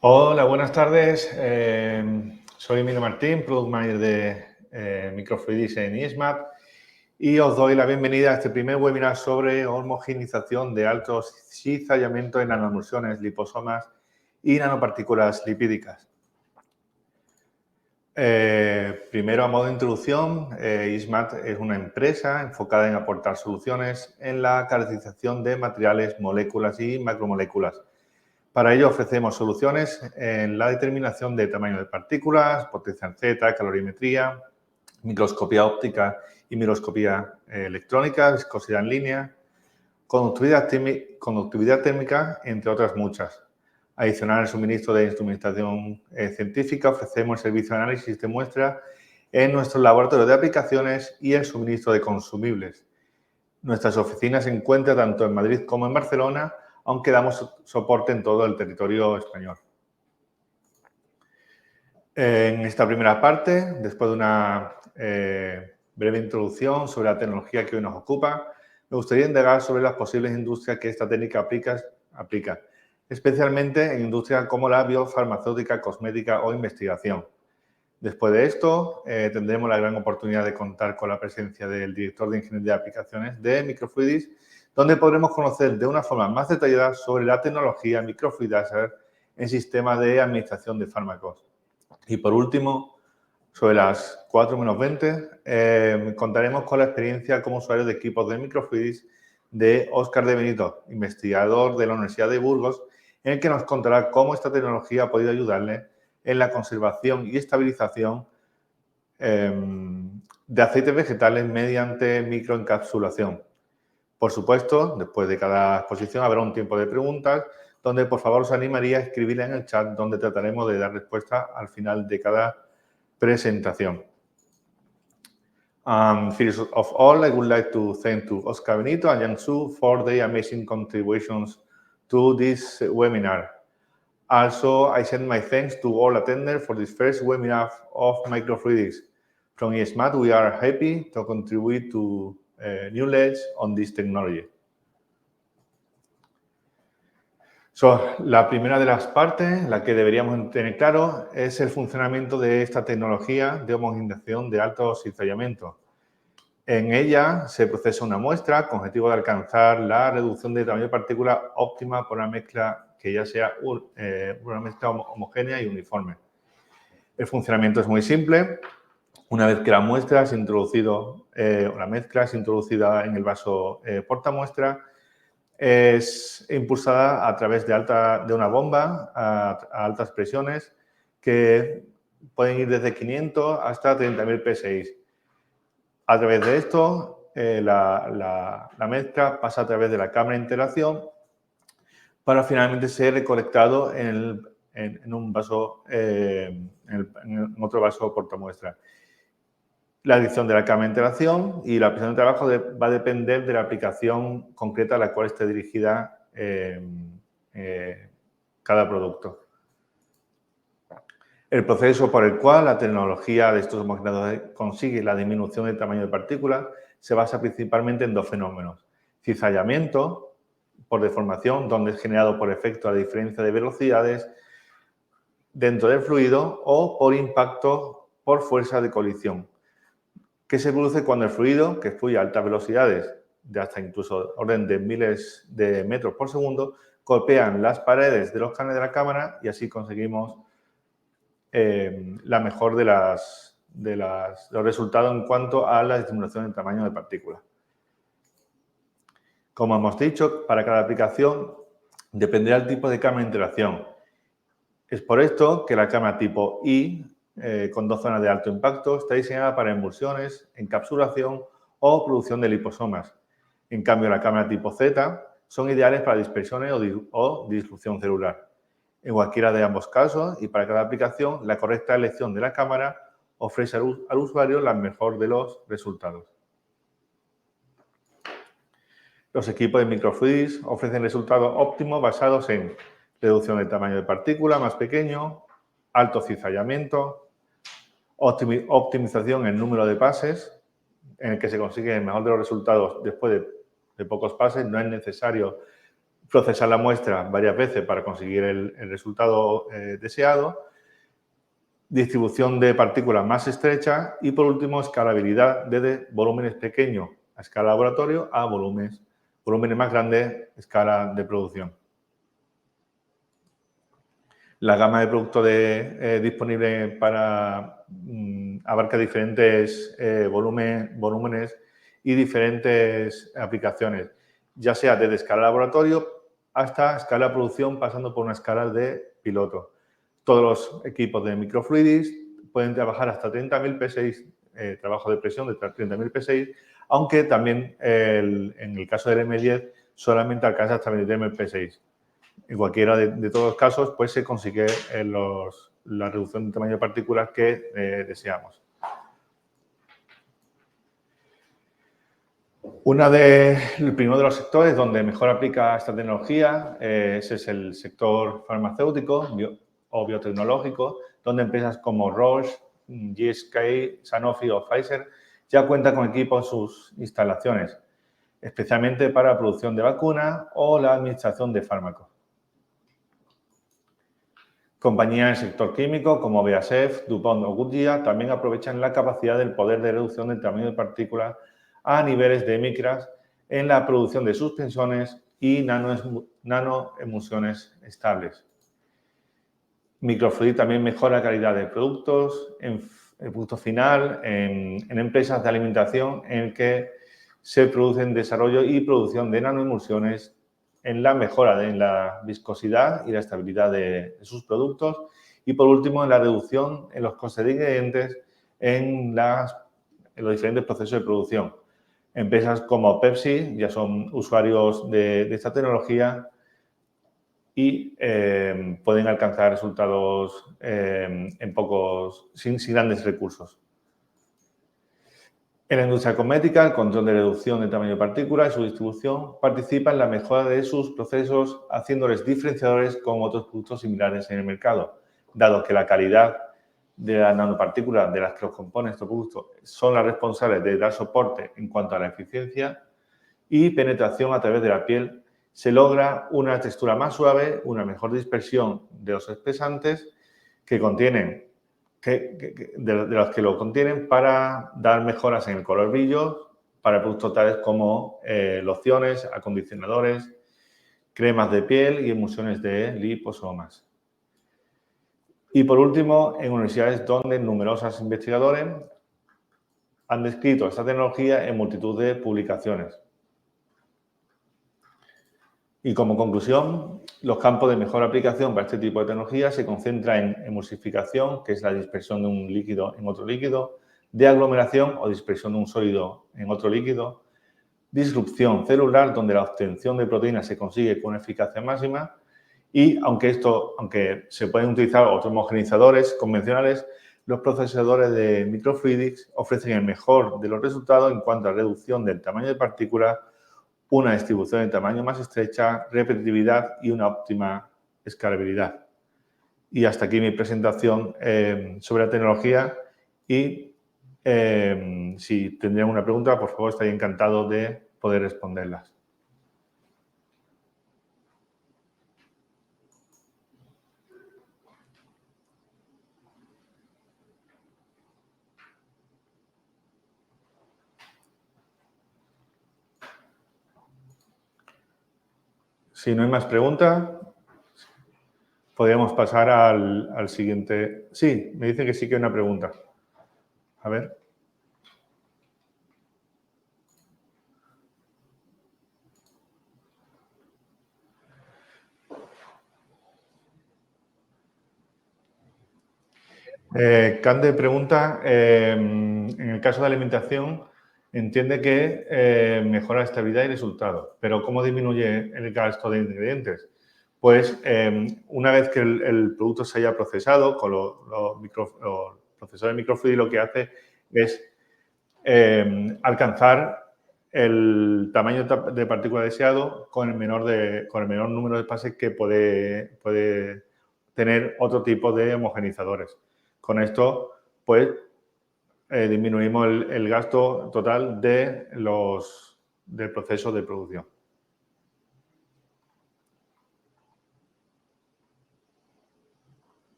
Hola, buenas tardes. Soy Emilio Martín, Product Manager de Microfluidics en ISMAP y os doy la bienvenida a este primer webinar sobre homogenización de alto cizallamiento en nanoemulsiones, liposomas y nanopartículas lipídicas. Primero, a modo de introducción, ISMAP es una empresa enfocada en aportar soluciones en la caracterización de materiales, moléculas y macromoléculas. Para ello ofrecemos soluciones en la determinación de tamaño de partículas, potencial Z, calorimetría, microscopía óptica y microscopía electrónica, viscosidad en línea, conductividad térmica, entre otras muchas. Adicional al suministro de instrumentación científica, ofrecemos el servicio de análisis de muestras en nuestro laboratorio de aplicaciones y el suministro de consumibles. Nuestras oficinas se encuentran tanto en Madrid como en Barcelona, aunque damos soporte en todo el territorio español. En esta primera parte, después de una breve introducción sobre la tecnología que hoy nos ocupa, me gustaría indagar sobre las posibles industrias que esta técnica aplica, especialmente en industrias como la biofarmacéutica, cosmética o investigación. Después de esto, tendremos la gran oportunidad de contar con la presencia del director de Ingeniería de Aplicaciones de Microfluidics, donde podremos conocer de una forma más detallada sobre la tecnología Microfluidizer en sistemas de administración de fármacos. Y por último, sobre las 4 menos 20, contaremos con la experiencia como usuario de equipos de Microfluidics de Óscar de Benito, investigador de la Universidad de Burgos, en el que nos contará cómo esta tecnología ha podido ayudarle en la conservación y estabilización de aceites vegetales mediante microencapsulación. Por supuesto, después de cada exposición habrá un tiempo de preguntas, donde por favor os animaría a escribirla en el chat, donde trataremos de dar respuesta al final de cada presentación. First of all, I would like to thank to Oscar Benito and Yang Su for their amazing contributions to this webinar. Also, I send my thanks to all attenders for this first webinar of Microfluidics. From ISMAT, we are happy to contribute to knowledge on this technology. La primera de las partes, la que deberíamos tener claro, es el funcionamiento de esta tecnología de homogenización de alto cizallamiento. En ella se procesa una muestra con objetivo de alcanzar la reducción de tamaño de partícula óptima por una mezcla que ya sea una mezcla homogénea y uniforme. El funcionamiento es muy simple. Una vez que la muestra es la mezcla es introducida en el vaso portamuestra, es impulsada a través de una bomba a altas presiones que pueden ir desde 500 hasta 30.000 PSI. A través de esto, la mezcla pasa a través de la cámara de integración para finalmente ser recolectado en otro vaso portamuestra. La adición de la cámara de integración y la presión de trabajo va a depender de la aplicación concreta a la cual esté dirigida cada producto. El proceso por el cual la tecnología de estos homogeneizadores consigue la disminución del tamaño de partículas se basa principalmente en dos fenómenos. Cizallamiento, por deformación, donde es generado por efecto a la diferencia de velocidades dentro del fluido, o por impacto por fuerza de colisión, que se produce cuando el fluido, que fluye a altas velocidades, de hasta incluso orden de miles de metros por segundo, golpean las paredes de los canales de la cámara y así conseguimos la mejor de los resultados en cuanto a la disminución del tamaño de partículas. Como hemos dicho, para cada aplicación dependerá del tipo de cámara de interacción. Es por esto que la cámara tipo I, con dos zonas de alto impacto, está diseñada para emulsiones, encapsulación o producción de liposomas. En cambio, la cámara tipo Z son ideales para dispersiones o disrupción celular. En cualquiera de ambos casos y para cada aplicación, la correcta elección de la cámara ofrece al usuario la mejor de los resultados. Los equipos de Microfluidics ofrecen resultados óptimos basados en reducción del tamaño de partícula más pequeño, alto cizallamiento, optimización en número de pases, en el que se consigue el mejor de los resultados después de pocos pases. No es necesario procesar la muestra varias veces para conseguir el resultado deseado, distribución de partículas más estrecha y, por último, escalabilidad desde volúmenes pequeños a escala laboratorio a volúmenes más grandes a escala de producción. La gama de productos disponible para abarca diferentes volúmenes y diferentes aplicaciones, ya sea desde escala laboratorio hasta escala de producción, pasando por una escala de piloto. Todos los equipos de microfluidics pueden trabajar hasta 30.000 PSI, trabajo de presión de 30.000 PSI, aunque también en el caso del M10 solamente alcanza hasta 23.000 PSI. En cualquiera de todos los casos, pues se consigue la reducción de tamaño de partículas que deseamos. El primero de los sectores donde mejor aplica esta tecnología ese es el sector farmacéutico o biotecnológico, donde empresas como Roche, GSK, Sanofi o Pfizer ya cuentan con equipos en sus instalaciones, especialmente para la producción de vacunas o la administración de fármacos. Compañías del sector químico como BASF, DuPont o Goodyear también aprovechan la capacidad del poder de reducción del tamaño de partículas a niveles de micras en la producción de suspensiones y nanoemulsiones estables. Microfluidic también mejora la calidad de productos, en el producto final, en empresas de alimentación en que se producen desarrollo y producción de nanoemulsiones en la mejora en la viscosidad y la estabilidad de sus productos y, por último, en la reducción en los costes de ingredientes en los diferentes procesos de producción. Empresas como Pepsi ya son usuarios de esta tecnología y pueden alcanzar resultados sin grandes recursos. En la industria cosmética, el control de reducción del tamaño de partículas y su distribución participa en la mejora de sus procesos, haciéndoles diferenciadores con otros productos similares en el mercado, dado que la calidad de las nanopartículas de las que los componen estos productos son las responsables de dar soporte en cuanto a la eficiencia y penetración a través de la piel. Se logra una textura más suave, una mejor dispersión de los espesantes que contienen de los que lo contienen para dar mejoras en el color brillo para productos tales como lociones, acondicionadores, cremas de piel y emulsiones de liposomas. Y por último, en universidades donde numerosos investigadores han descrito esta tecnología en multitud de publicaciones. Y como conclusión, los campos de mejor aplicación para este tipo de tecnología se concentran en emulsificación, que es la dispersión de un líquido en otro líquido, de aglomeración o dispersión de un sólido en otro líquido, disrupción celular, donde la obtención de proteínas se consigue con eficacia máxima y, aunque se pueden utilizar otros homogeneizadores convencionales, los procesadores de microfluidics ofrecen el mejor de los resultados en cuanto a reducción del tamaño de partículas, una distribución de tamaño más estrecha, repetitividad y una óptima escalabilidad. Y hasta aquí mi presentación sobre la tecnología y si tendrían una pregunta, por favor, estaría encantado de poder responderlas. Si no hay más preguntas, podríamos pasar al siguiente. Sí, me dicen que sí que hay una pregunta. A ver. Cande pregunta, en el caso de alimentación, entiende que mejora la estabilidad y resultados, pero ¿cómo disminuye el gasto de ingredientes? Pues una vez que el producto se haya procesado, con los procesadores de microfluidics lo que hace es alcanzar el tamaño de partícula deseado con el menor número de pases que puede tener otro tipo de homogeneizadores. Con esto, pues, disminuimos el gasto total del proceso de producción.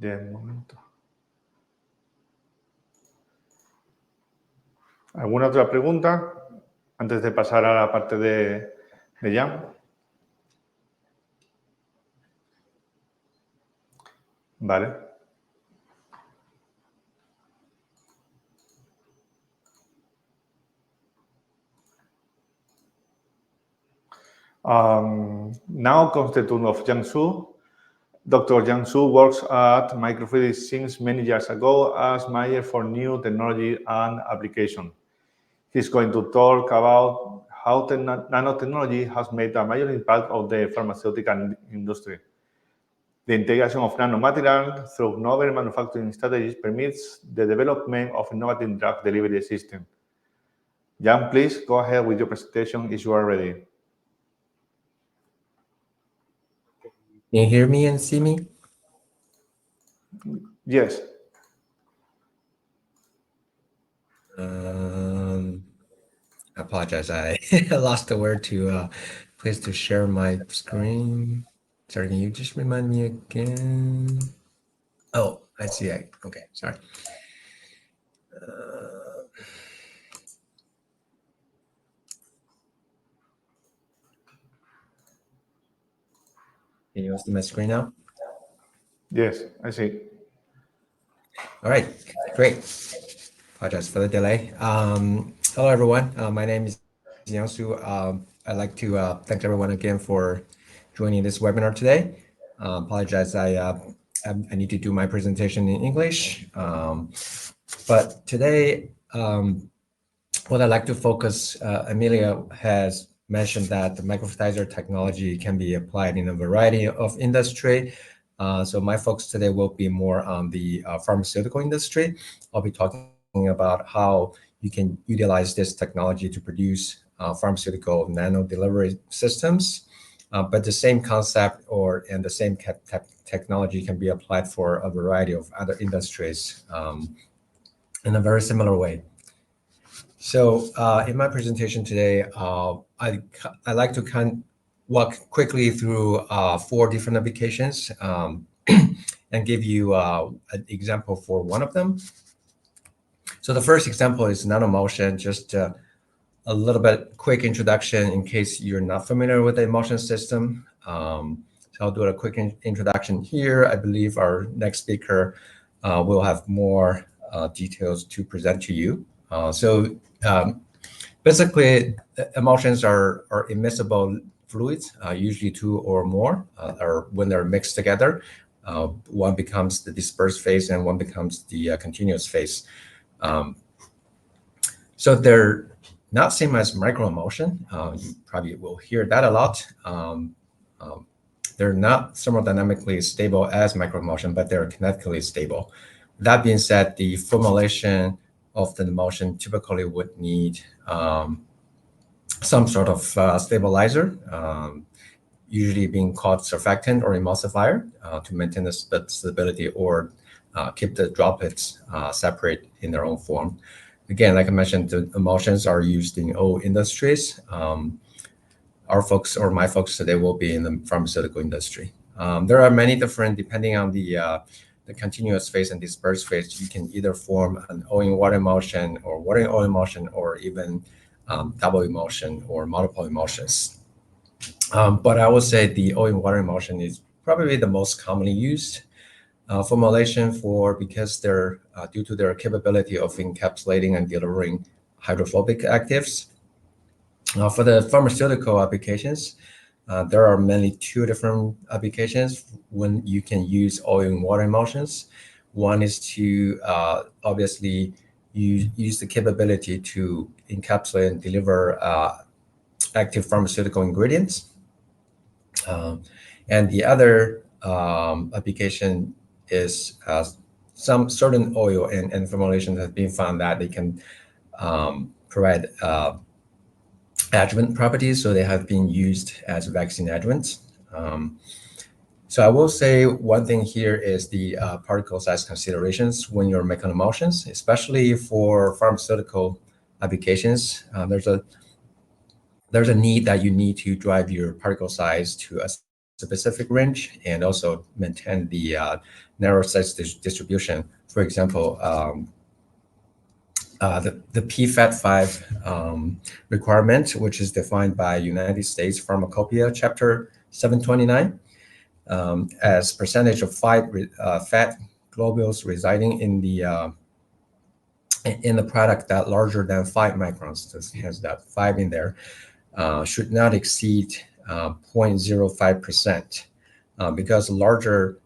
De momento. ¿Alguna otra pregunta antes de pasar a la parte de Jan? Vale. Now comes the turn of Jiang Su. Dr. Jiang Su works at Microfluidics since many years ago as manager for new technology and application. He's going to talk about how nanotechnology has made a major impact on the pharmaceutical industry. The integration of nanomaterial through novel manufacturing strategies permits the development of innovative drug delivery systems. Jan, please go ahead with your presentation if you are ready. Can you hear me and see me? Yes. I apologize. I lost the word to please to share my screen. Sorry, can you just remind me again? Oh, I see. Okay, sorry. Can you see my screen now? Yes, I see. All right, great. Apologize for the delay. Hello, everyone. My name is Jiang Su. I'd like to thank everyone again for joining this webinar today. Apologize, I need to do my presentation in English. But today, what I'd like to focus, Amelia has mentioned that the microfluidizer technology can be applied in a variety of industry. So my focus today will be more on the pharmaceutical industry. I'll be talking about how you can utilize this technology to produce pharmaceutical nano delivery systems. But the same concept and the same technology can be applied for a variety of other industries in a very similar way. So in my presentation today, I'd like to walk quickly through 4 different applications and give you an example for one of them. So the first example is nanomotion, just a little bit quick introduction in case you're not familiar with the emulsion system. So I'll do a quick introduction here. I believe our next speaker will have more details to present to you. Basically, emulsions are immiscible fluids, usually 2 or more, or when they're mixed together, one becomes the dispersed phase and one becomes the continuous phase. So they're not same as microemulsion. You probably will hear that a lot. They're not thermodynamically stable as microemulsion, but they're kinetically stable. That being said, the formulation of the emulsion typically would need some sort of stabilizer, usually being called surfactant or emulsifier, to maintain the stability or keep the droplets separate in their own form. Again, like I mentioned, the emulsions are used in all industries. Our folks or my folks today will be in the pharmaceutical industry. There are many different, depending on the continuous phase and dispersed phase, you can either form an oil-in-water emulsion or water-in-oil emulsion, or even double emulsion or multiple emulsions. But I would say the oil-in-water emulsion is probably the most commonly used formulation because they're due to their capability of encapsulating and delivering hydrophobic actives. For the pharmaceutical applications, there are mainly 2 different applications when you can use oil-in-water emulsions. One is to obviously use the capability to encapsulate and deliver active pharmaceutical ingredients. And the other application is some certain oil and formulations have been found that they can provide adjuvant properties, so they have been used as vaccine adjuvants. So I will say one thing here is the particle size considerations when you're making emulsions, especially for pharmaceutical applications. There's a need that you need to drive your particle size to a specific range and also maintain the narrow size distribution. For example, the PFAT5 requirement, which is defined by United States Pharmacopoeia, Chapter 729, as percentage of fat globules residing in the product that larger than 5 microns, so it has that 5 in there, should not exceed 0.05%, because larger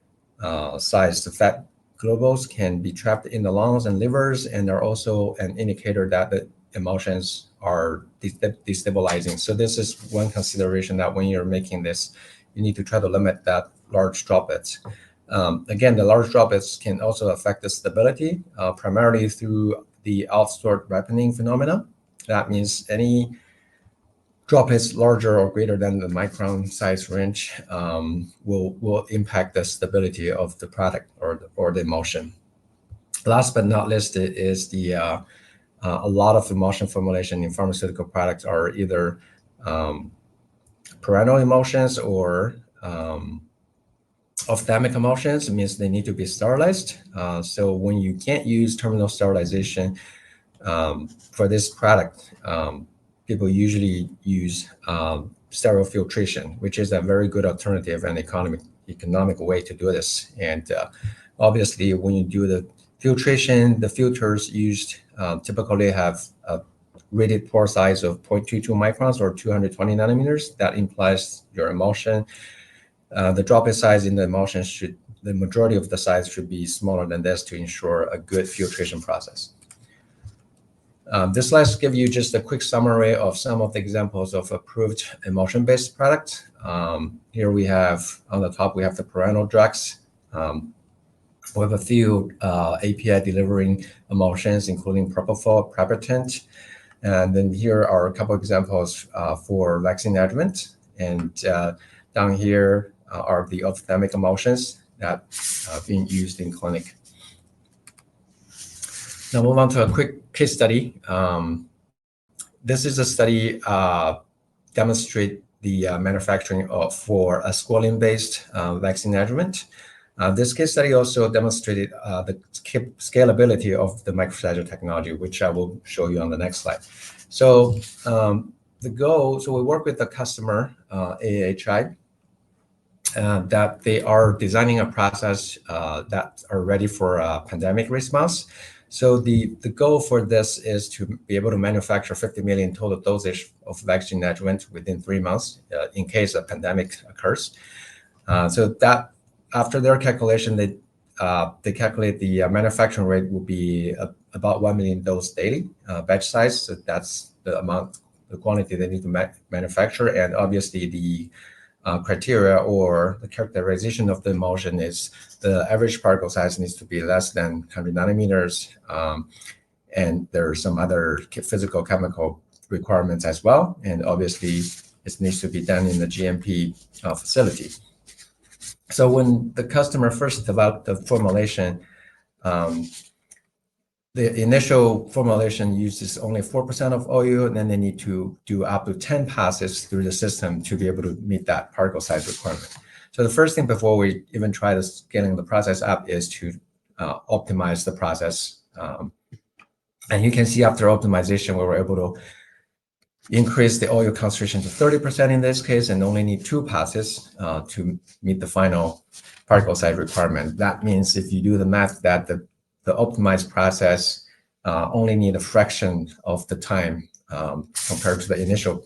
size, the fat globules can be trapped in the lungs and livers, and are also an indicator that the emulsions are destabilizing. So this is one consideration, that when you're making this, you need to try to limit that large droplets. Again, the large droplets can also affect the stability, primarily through the outsort ripening phenomena. That means any droplets larger or greater than the micron size range will impact the stability of the product or the emulsion. Last but not least is the a lot of emulsion formulation in pharmaceutical products are either parental emulsions or ophthalmic emulsions. It means they need to be sterilized. So when you can't use terminal sterilization for this product, people usually use sterile filtration, which is a very good alternative and economic way to do this. And obviously, when you do the filtration, the filters used typically have a rated pore size of 0.22 microns or 220 nanometers. That implies your emulsion. The droplet size in the emulsion the majority of the size should be smaller than this to ensure a good filtration process. This slides give you just a quick summary of some of the examples of approved emulsion-based products. Here we have, on the top, we have the parental drugs. We have a few API delivering emulsions, including propofol, Privitant. And then here are a couple examples for vaccine adjuvant. And down here are the ophthalmic emulsions that are being used in clinic. Now move on to a quick case study. This is a study demonstrate the manufacturing for a squalene-based vaccine adjuvant. This case study also demonstrated the scalability of the microfragile technology, which I will show you on the next slide. So we work with the customer, AAHI, that they are designing a process that are ready for a pandemic response. So the goal for this is to be able to manufacture 50 million total dosage of vaccine adjuvant within 3 months in case a pandemic occurs. So that after their calculation, they calculate the manufacturing rate will be about 1 million doses daily batch size. So that's the amount, the quantity they need to manufacture. And obviously the criteria or the characterization of the emulsion is the average particle size needs to be less than 100 nanometers. And there are some other physical chemical requirements as well. And obviously it needs to be done in the GMP facility. So when the customer first developed the formulation, the initial formulation uses only 4% of oil, and then they need to do up to 10 passes through the system to be able to meet that particle size requirement. So the first thing before we even try to scaling the process up is to optimize the process. And you can see after optimization, we were able to increase the oil concentration to 30% in this case, and only need 2 passes to meet the final particle size requirement. That means if you do the math, that the optimized process only need a fraction of the time compared to the initial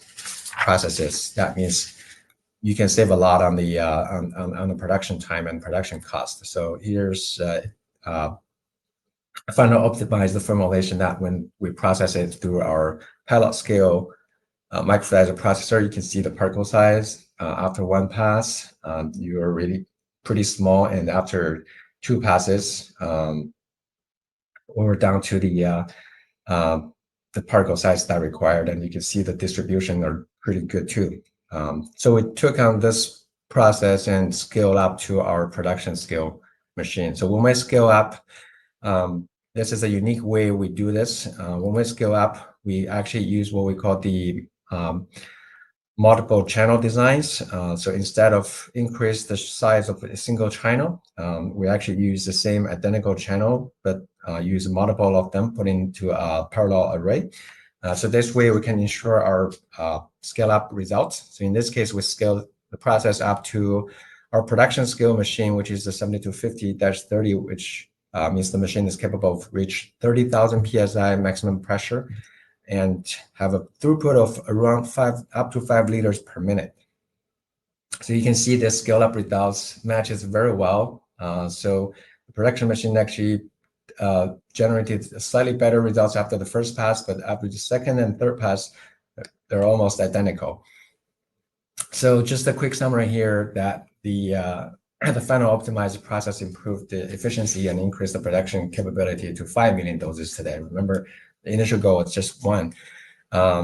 processes. That means you can save a lot on the production time and production cost. So here's final optimize the formulation that when we process it through our pilot scale microfragile processor, you can see the particle size after 1 pass. You are really pretty small, and after 2 passes, we're down to the particle size that required, and you can see the distribution are pretty good too. So we took on this process and scaled up to our production scale machine. So when we scale up, this is a unique way we do this. When we scale up, we actually use what we call the multiple channel designs. So instead of increase the size of a single channel, we actually use the same identical channel, but use multiple of them put into a parallel array. So this way we can ensure our scale up results. So in this case, we scale the process up to our production scale machine, which is the 7250-30, which means the machine is capable of reach 30,000 PSI maximum pressure and have a throughput of around up to 5 liters per minute. So you can see the scale up results matches very well. So the production machine actually generated slightly better results after the first pass, but after the second and third pass, they're almost identical. So just a quick summary here that the final optimized process improved the efficiency and increased the production capability to 5 million doses today. Remember, the initial goal was just 1.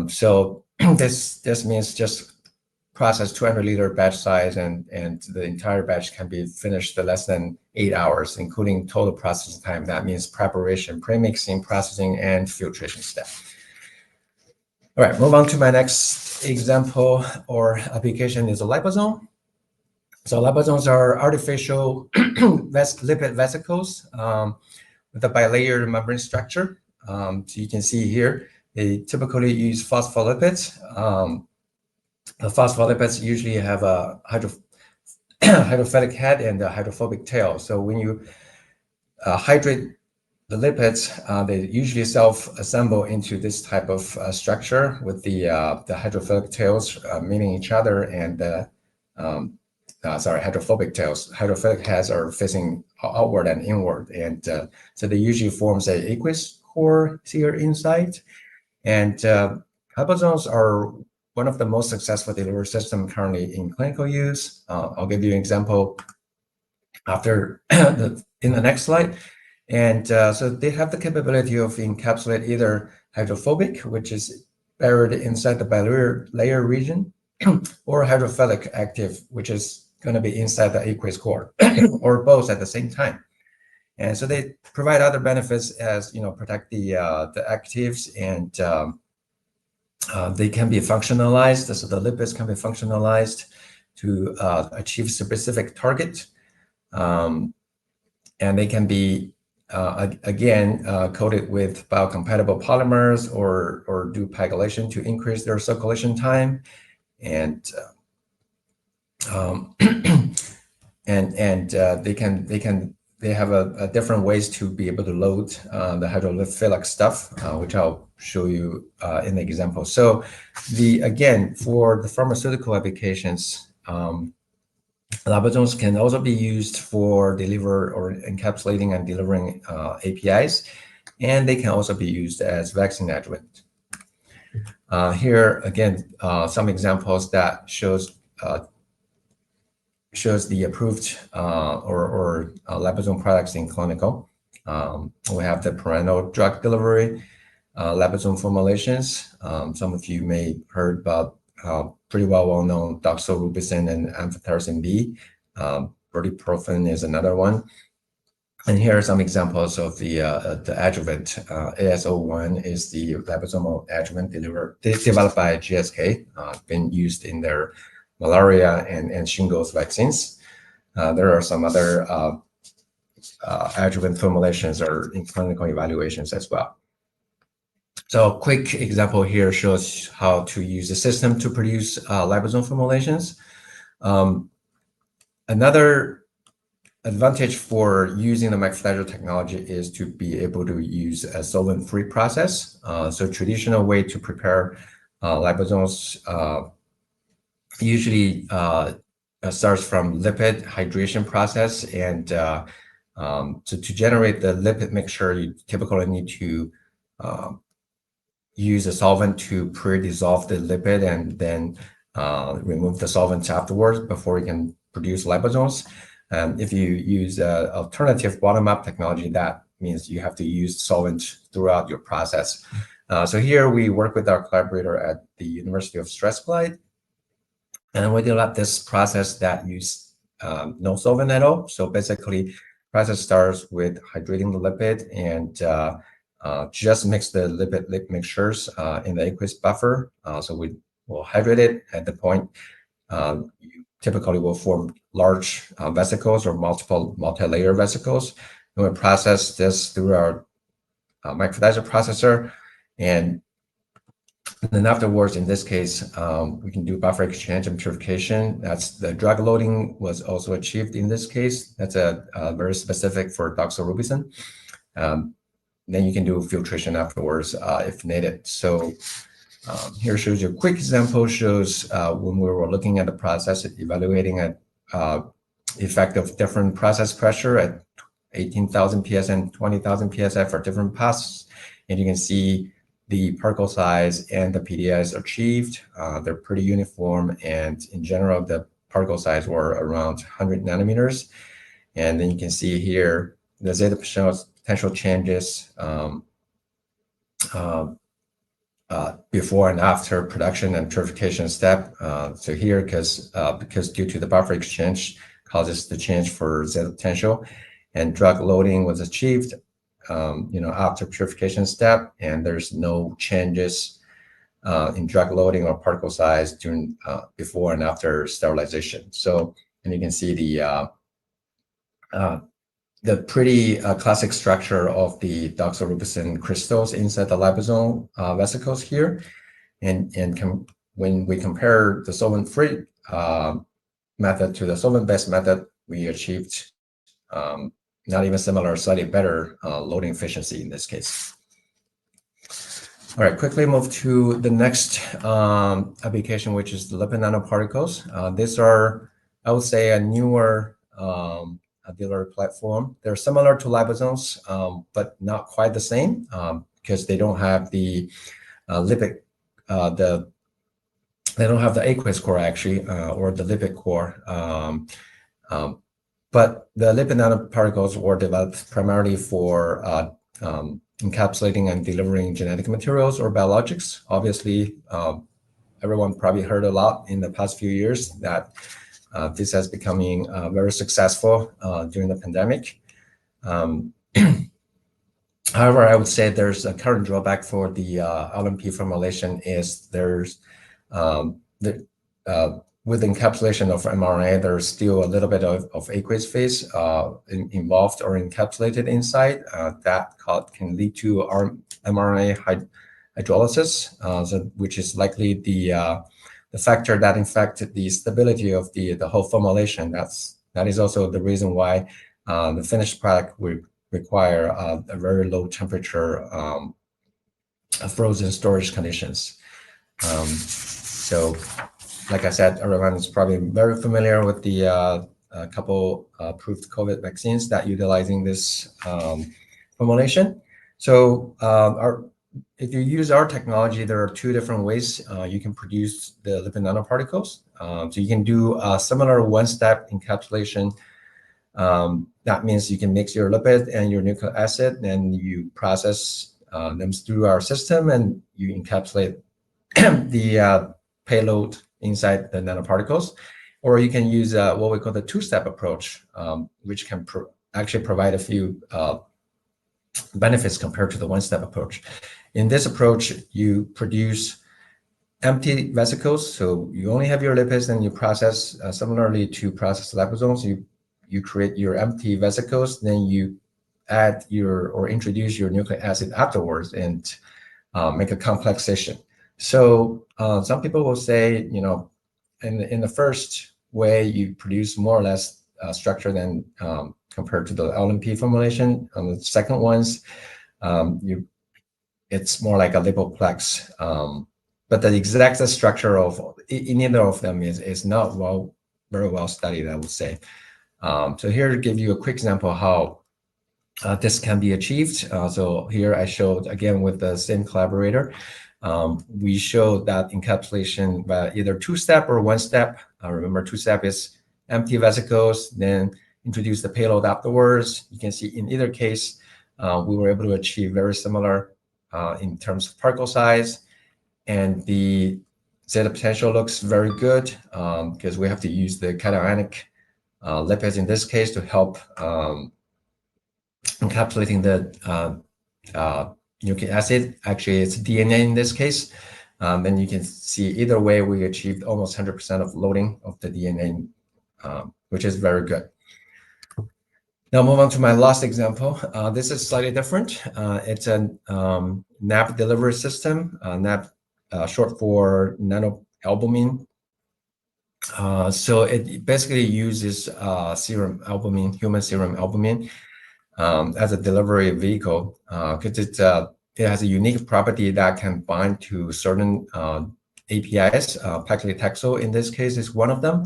So this means just process 200-liter batch size, and the entire batch can be finished in less than 8 hours, including total processing time. That means preparation, pre-mixing, processing, and filtration step. All right, move on to my next example or application is a liposome. So liposomes are artificial lipid vesicles with a bilayer membrane structure. So you can see here, they typically use phospholipids. The phospholipids usually have a hydrophilic head and a hydrophobic tail. So when you hydrate the lipids, they usually self-assemble into this type of structure with the hydrophilic tails meeting each other, and hydrophobic tails. Hydrophilic heads are facing outward and inward, and so they usually forms a aqueous core here inside. And liposomes are one of the most successful delivery systems currently in clinical use. I'll give you an example after in the next slide. And so they have the capability of encapsulate either hydrophobic, which is buried inside the bilayer layer region, or hydrophilic active, which is going to be inside the aqueous core, or both at the same time. And so they provide other benefits as, protect the actives, and they can be functionalized. So the lipids can be functionalized to achieve specific target. And they can be, again, coated with biocompatible polymers or do pegylation to increase their circulation time. And they have a different ways to be able to load the hydrophilic stuff, which I'll show you in the example. So again, for the pharmaceutical applications, liposomes can also be used for deliver or encapsulating and delivering APIs, and they can also be used as vaccine adjuvant. Here again, some examples that shows the approved or liposome products in clinical. We have the parenteral drug delivery, liposome formulations. Some of you may heard about pretty well-known doxorubicin and amphotericin B. Ibuprofen is another one. And here are some examples of the adjuvant. AS01 is the liposomal adjuvant developed by GSK, been used in their malaria and shingles vaccines. There are some other adjuvant formulations are in clinical evaluations as well. So a quick example here shows how to use the system to produce liposome formulations. Another advantage for using the MicFlash technology is to be able to use a solvent-free process. So traditional way to prepare liposomes usually starts from lipid hydration process, and so to generate the lipid mixture, you typically need to use a solvent to pre-dissolve the lipid and then remove the solvents afterwards before you can produce liposomes. If you use alternative bottom-up technology, that means you have to use solvent throughout your process. So here we work with our collaborator at the University of Strathclyde, and we developed this process that uses no solvent at all. So basically, process starts with hydrating the lipid and just mix the lipid mixtures in the aqueous buffer. So we will hydrate it at the point. You typically will form large vesicles or multi-layer vesicles. And we process this through our microdiesel processor, and then afterwards, in this case, we can do buffer exchange and purification. That's the drug loading was also achieved in this case. That's a very specific for doxorubicin. Then you can do filtration afterwards if needed. So here shows you a quick example, shows when we were looking at the process, evaluating an effect of different process pressure at 18,000 psi and 20,000 psi for different paths. And you can see the particle size and the PDIs achieved. They're pretty uniform, and in general, the particle size were around 100 nanometers. And then you can see here the zeta potential changes before and after production and purification step. So here, because due to the buffer exchange causes the change for zeta potential, and drug loading was achieved after purification step, and there's no changes in drug loading or particle size during before and after sterilization. So, and you can see the pretty classic structure of the doxorubicin crystals inside the liposome vesicles here, and when we compare the solvent-free method to the solvent-based method, we achieved not even similar, slightly better loading efficiency in this case. All right, quickly move to the next application, which is the lipid nanoparticles. These are, I would say, a newer dealer platform. They're similar to liposomes, but not quite the same because they don't have the lipid, they don't have the aqueous core actually, or the lipid core. But the lipid nanoparticles were developed primarily for encapsulating and delivering genetic materials or biologics. Obviously, everyone probably heard a lot in the past few years that this has becoming very successful during the pandemic. However, I would say there's a current drawback for the LNP formulation is there's with encapsulation of mRNA, there's still a little bit of aqueous phase involved or encapsulated inside that can lead to our mRNA hydrolysis, which is likely the factor that infected the stability of the whole formulation. That is also the reason why the finished product would require a very low temperature frozen storage conditions. So, like I said, everyone is probably very familiar with the couple approved COVID vaccines that utilizing this formulation. So if you use our technology, there are two different ways you can produce the lipid nanoparticles. So you can do a similar one-step encapsulation. That means you can mix your lipid and your nucleic acid, and you process them through our system, and you encapsulate the payload inside the nanoparticles. Or you can use what we call the two-step approach, which can actually provide a few benefits compared to the one-step approach. In this approach, you produce empty vesicles, so you only have your lipids, and you process similarly to process liposomes. You create your empty vesicles, then you add or introduce your nucleic acid afterwards and make a complexation. So some people will say, in the first way, you produce more or less structure than compared to the LNP formulation. On the second ones, it's more like a lipoplex. But the exact structure of in either of them is not very well studied, I would say. So here to give you a quick example of how this can be achieved. So here I showed again with the same collaborator. We showed that encapsulation by either two-step or one-step. Remember, two-step is empty vesicles, then introduce the payload afterwards. You can see in either case, we were able to achieve very similar in terms of particle size, and the zeta potential looks very good because we have to use the cationic lipids in this case to help encapsulating the nucleic acid. Actually, it's DNA in this case. then you can see either way, we achieved almost 100% of loading of the DNA, which is very good. Now move on to my last example. This is slightly different. It's a NAP delivery system, NAP short for nanoalbumin. So it basically uses serum albumin, human serum albumin, as a delivery vehicle, because it has a unique property that can bind to certain APIs. Paclitaxel in this case is one of them,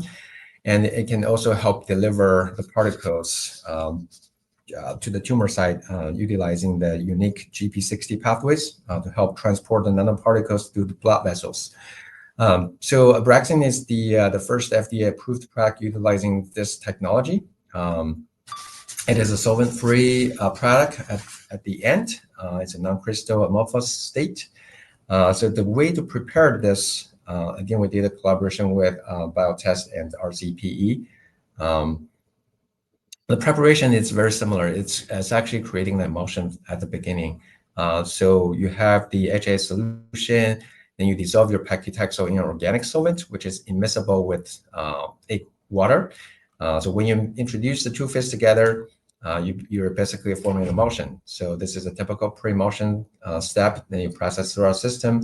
and it can also help deliver the particles to the tumor site, utilizing the unique GP60 pathways to help transport the nanoparticles through the blood vessels. So Abraxane is the first FDA-approved product utilizing this technology. It is a solvent-free product at the end. It's a non-crystal amorphous state. So the way to prepare this, again, we did a collaboration with Biotest and RCPE. The preparation is very similar. It's actually creating the emulsion at the beginning. So you have the HA solution, then you dissolve your paclitaxel in an organic solvent, which is immiscible with water. So when you introduce the two phases together, you're basically forming an emulsion. So this is a typical pre-emulsion step. Then you process through our system.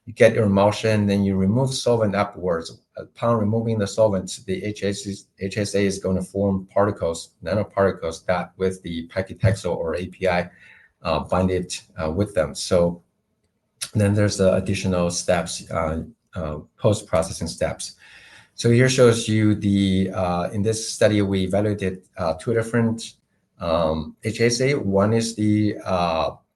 You get your emulsion, then you remove solvent afterwards. Upon removing the solvent, the HSA is going to form particles, nanoparticles that with the paclitaxel or API bind it with them. So then there's the additional steps, post-processing steps. So here shows you the, in this study, we evaluated two different HSA. One is the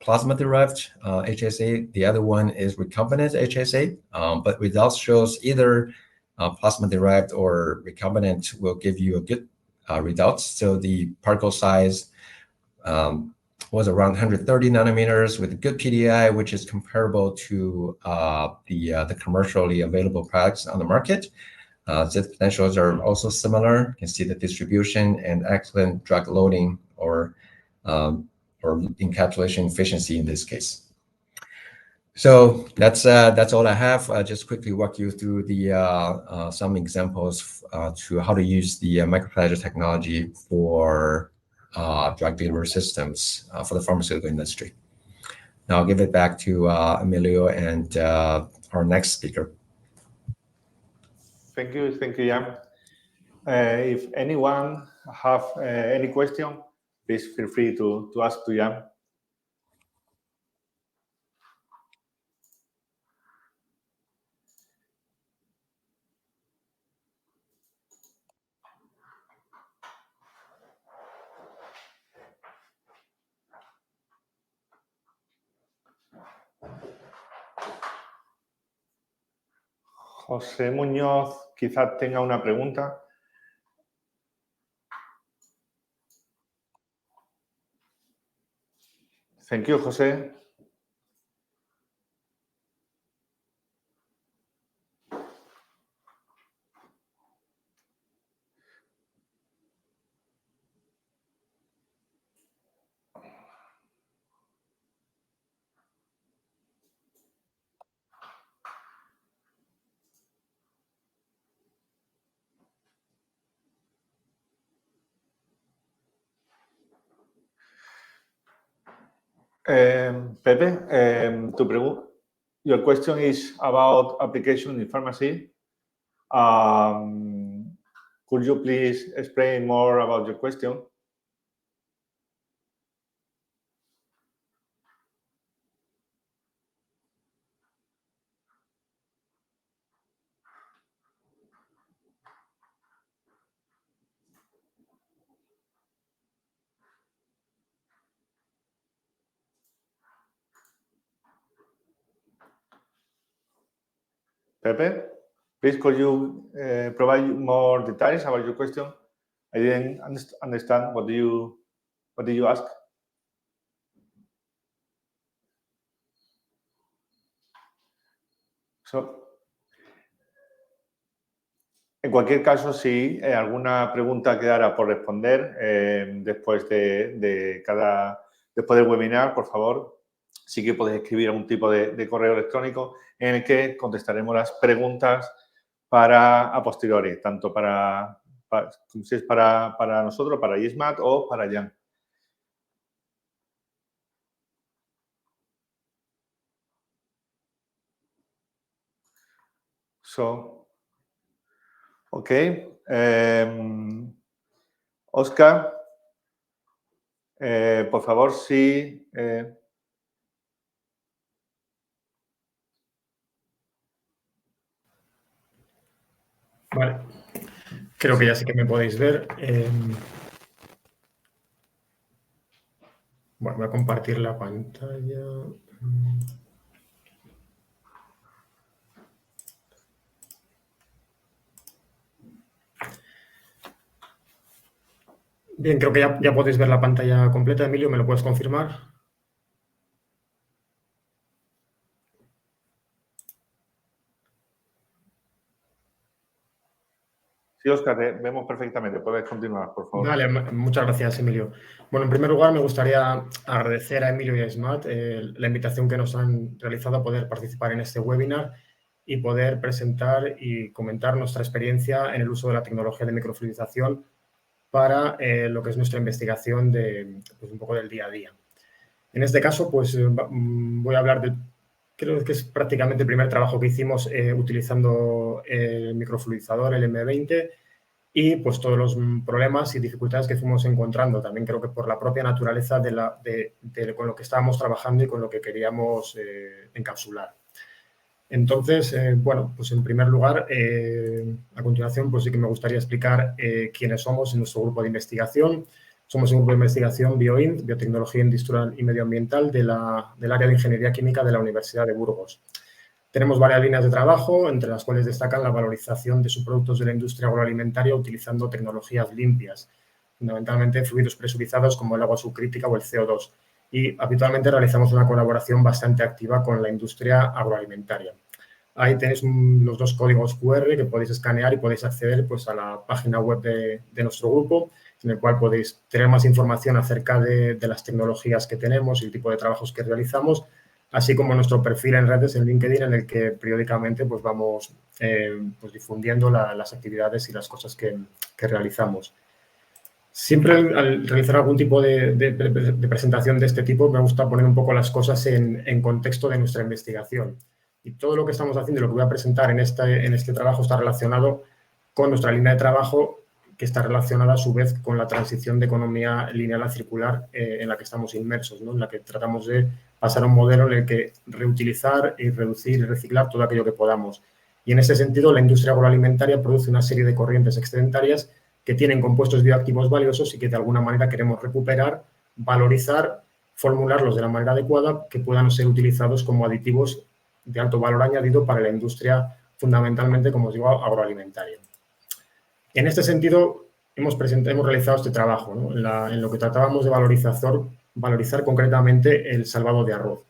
plasma-derived HSA. The other one is recombinant HSA. But results shows either plasma-derived or recombinant will give you a good results. So the particle size was around 130 nanometers with a good PDI, which is comparable to the commercially available products on the market. The potentials are also similar. You can see the distribution and excellent drug loading or encapsulation efficiency in this case. So that's all I have. Just quickly walk you through the some examples to how to use the microplatter technology for drug delivery systems for the pharmaceutical industry. Now I'll give it back to Emilio and our next speaker. Thank you, Jan. If anyone have any question, please feel free to ask to Jan. José Muñoz quizás tenga una pregunta. Thank you, José. Pepe, your question is about application in pharmacy. Could you please explain more about your question? Pepe, please could you provide more details about your question? I didn't understand what did you ask? En cualquier caso, si alguna pregunta quedara por responder después del webinar, por favor, sí que podéis escribir algún tipo de correo electrónico en el que contestaremos las preguntas a posteriori, tanto si es para nosotros, para Ismat o para Jan. Ok. Oscar, por favor, sí. Vale. Creo que ya sí que me podéis ver. Bueno, voy a compartir la pantalla. Bien, creo que ya podéis ver la pantalla completa. Emilio, ¿me lo puedes confirmar? Sí, Oscar, te vemos perfectamente. Puedes continuar, por favor. Vale, muchas gracias, Emilio. Bueno, en primer lugar, me gustaría agradecer a Emilio y a Ismat la invitación que nos han realizado a poder participar en este webinar y poder presentar y comentar nuestra experiencia en el uso de la tecnología de microfluidización para lo que es nuestra investigación un poco del día a día. En este caso, pues voy a hablar creo que es prácticamente el primer trabajo que hicimos utilizando el microfluidizador, el M20, y pues todos los problemas y dificultades que fuimos encontrando. También creo que por la propia naturaleza con lo que estábamos trabajando y con lo que queríamos encapsular. Entonces, bueno, pues en primer lugar, a continuación, pues sí que me gustaría explicar quiénes somos en nuestro grupo de investigación. Somos un grupo de investigación BioInd, Biotecnología Industrial y Medioambiental del área de Ingeniería Química de la Universidad de Burgos. Tenemos varias líneas de trabajo, entre las cuales destacan la valorización de subproductos de la industria agroalimentaria utilizando tecnologías limpias, fundamentalmente fluidos presurizados como el agua subcrítica o el CO2. Y habitualmente realizamos una colaboración bastante activa con la industria agroalimentaria. Ahí tenéis los dos códigos QR que podéis escanear y podéis acceder pues, a la página web de nuestro grupo, en el cual podéis tener más información acerca de las tecnologías que tenemos y el tipo de trabajos que realizamos, así como nuestro perfil en redes en LinkedIn, en el que periódicamente pues, vamos pues, difundiendo las actividades y las cosas que realizamos. Siempre al realizar algún tipo de presentación de este tipo me gusta poner un poco las cosas en contexto de nuestra investigación. Y todo lo que estamos haciendo, lo que voy a presentar en este trabajo está relacionado con nuestra línea de trabajo, que está relacionada a su vez con la transición de economía lineal a circular en la que estamos inmersos, ¿no? En la que tratamos de pasar a un modelo en el que reutilizar y reducir y reciclar todo aquello que podamos. Y en ese sentido, la industria agroalimentaria produce una serie de corrientes excedentarias que tienen compuestos bioactivos valiosos y que de alguna manera queremos recuperar, valorizar, formularlos de la manera adecuada, que puedan ser utilizados como aditivos de alto valor añadido para la industria, fundamentalmente, como os digo, agroalimentaria. En este sentido, hemos realizado este trabajo, ¿no? En lo que tratábamos de valorizar concretamente el salvado de arroz.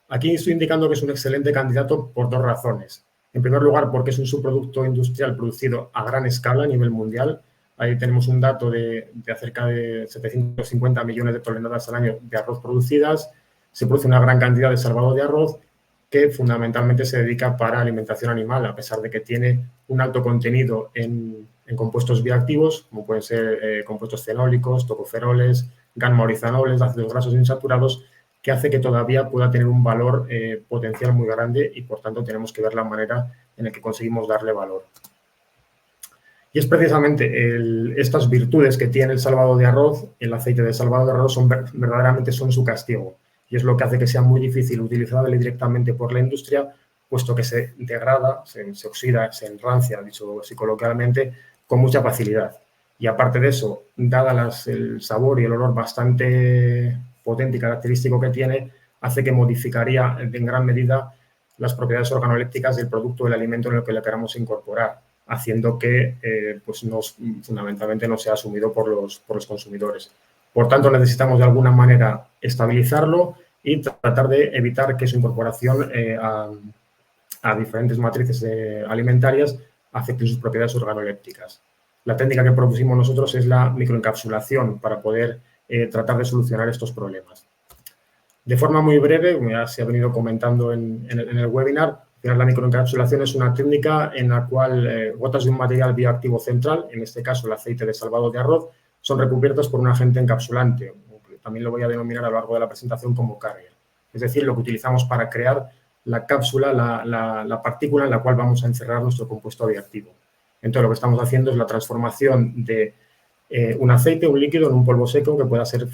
Aquí estoy indicando que es un excelente candidato por dos razones. En primer lugar, porque es un subproducto industrial producido a gran escala a nivel mundial. Ahí tenemos un dato de cerca de 750 millones de toneladas al año de arroz producidas. Se produce una gran cantidad de salvado de arroz que fundamentalmente se dedica para alimentación animal, a pesar de que tiene un alto contenido en compuestos bioactivos, como pueden ser compuestos fenólicos, tocoferoles, gamma-orizanoles, ácidos grasos insaturados, que hace que todavía pueda tener un valor potencial muy grande y, por tanto, tenemos que ver la manera en la que conseguimos darle valor. Y es precisamente estas virtudes que tiene el salvado de arroz, el aceite de salvado de arroz, verdaderamente son su castigo. Y es lo que hace que sea muy difícil utilizarlo directamente por la industria, puesto que se degrada, se oxida, se enrancia, dicho así coloquialmente, con mucha facilidad. Y aparte de eso, dada el sabor y el olor bastante potente y característico que tiene, hace que modificaría en gran medida las propiedades organolépticas del producto del alimento en el que le queramos incorporar, haciendo que pues fundamentalmente no sea asumido por los consumidores. Por tanto, necesitamos de alguna manera estabilizarlo y tratar de evitar que su incorporación a diferentes matrices alimentarias afecte sus propiedades organolépticas. La técnica que propusimos nosotros es la microencapsulación para poder tratar de solucionar estos problemas. De forma muy breve, como ya se ha venido comentando en el webinar, la microencapsulación es una técnica en la cual gotas de un material bioactivo central, en este caso el aceite de salvado de arroz, son recubiertas por un agente encapsulante. También lo voy a denominar a lo largo de la presentación como carrier. Es decir, lo que utilizamos para crear la cápsula, la partícula en la cual vamos a encerrar nuestro compuesto bioactivo. Entonces, lo que estamos haciendo es la transformación de un aceite, un líquido, en un polvo seco que pueda ser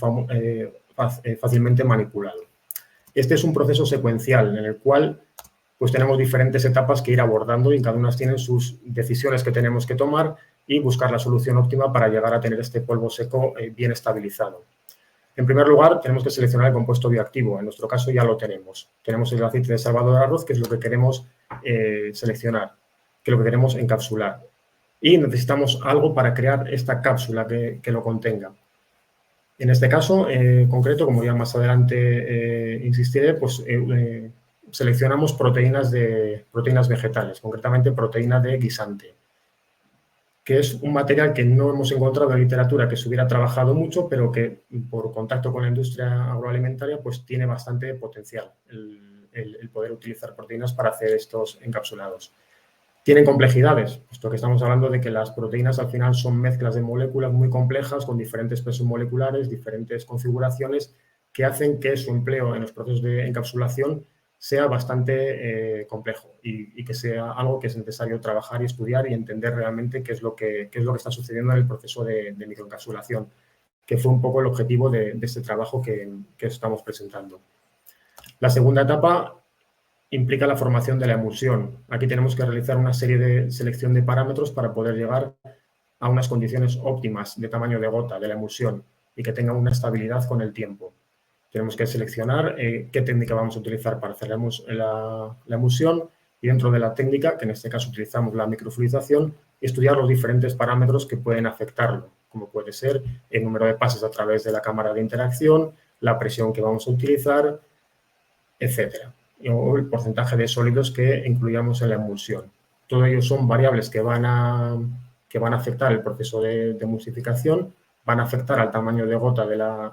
fácilmente manipulado. Este es un proceso secuencial en el cual pues tenemos diferentes etapas que ir abordando y cada una tiene sus decisiones que tenemos que tomar y buscar la solución óptima para llegar a tener este polvo seco bien estabilizado. En primer lugar, tenemos que seleccionar el compuesto bioactivo. En nuestro caso ya lo tenemos. Tenemos el aceite de salvado de arroz, que es lo que queremos seleccionar, que es lo que queremos encapsular. Y necesitamos algo para crear esta cápsula que lo contenga. En este caso concreto, como ya más adelante insistiré, pues seleccionamos proteínas vegetales, concretamente proteína de guisante, que es un material que no hemos encontrado en literatura que se hubiera trabajado mucho, pero que por contacto con la industria agroalimentaria pues tiene bastante potencial el poder utilizar proteínas para hacer estos encapsulados. Tienen complejidades, puesto que estamos hablando de que las proteínas al final son mezclas de moléculas muy complejas con diferentes pesos moleculares, diferentes configuraciones que hacen que su empleo en los procesos de encapsulación sea bastante complejo y que sea algo que es necesario trabajar y estudiar y entender realmente qué es lo que está sucediendo en el proceso de microencapsulación, que fue un poco el objetivo de este trabajo que estamos presentando. La segunda etapa implica la formación de la emulsión. Aquí tenemos que realizar una serie de selección de parámetros para poder llegar a unas condiciones óptimas de tamaño de gota de la emulsión y que tenga una estabilidad con el tiempo. Tenemos que seleccionar qué técnica vamos a utilizar para hacer la emulsión y dentro de la técnica, que en este caso utilizamos la microfluidización, estudiar los diferentes parámetros que pueden afectarlo, como puede ser el número de pases a través de la cámara de interacción, la presión que vamos a utilizar, etcétera, o el porcentaje de sólidos que incluyamos en la emulsión. Todo ello son variables que van a afectar el proceso de emulsificación, van a afectar al tamaño de gota de la